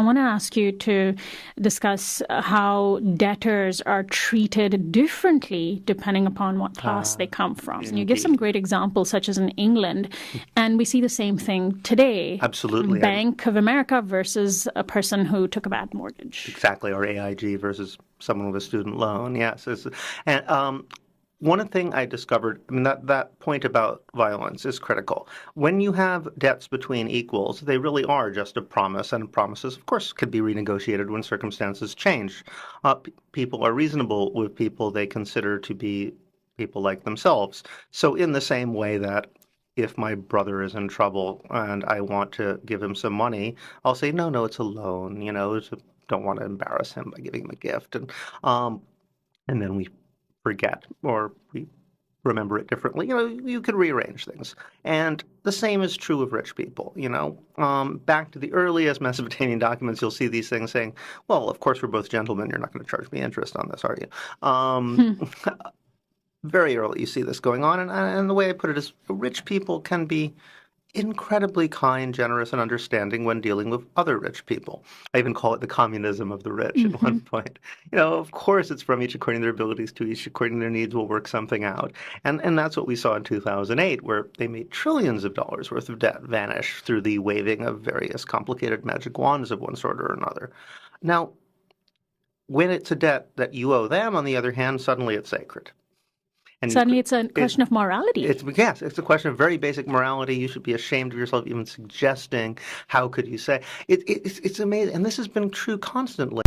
want to ask you to discuss how debtors are treated differently depending upon what class they come from. And you give some great examples, such as in England, and we see the same thing today. Absolutely. Bank of America versus a person who took a bad mortgage. Exactly, or AIG versus someone with a student loan. Yes, and one thing I discovered, I mean, that point about violence is critical. When you have debts between equals, they really are just a promise, and promises, of course, could be renegotiated when circumstances change. People are reasonable with people they consider to be people like themselves. So in the same way that if my brother is in trouble and I want to give him some money, I'll say, no, it's a loan, don't want to embarrass him by giving him a gift. And then we forget or we remember it differently. You could rearrange things. And the same is true of rich people. Back to the earliest Mesopotamian documents, you'll see these things saying, well, of course, we're both gentlemen. You're not going to charge me interest on this, are you? Very early you see this going on. And the way I put it is rich people can be incredibly kind, generous, and understanding when dealing with other rich people. I even call it the communism of the rich at one point. Of course, it's from each according to their abilities to each according to their needs. We'll work something out. And that's what we saw in 2008, where they made trillions of dollars worth of debt vanish through the waving of various complicated magic wands of one sort or another. Now, when it's a debt that you owe them, on the other hand, suddenly it's sacred. And suddenly it's a question of morality. Yes, it's a question of very basic morality. You should be ashamed of yourself even suggesting. How could you say? It's amazing. And this has been true constantly.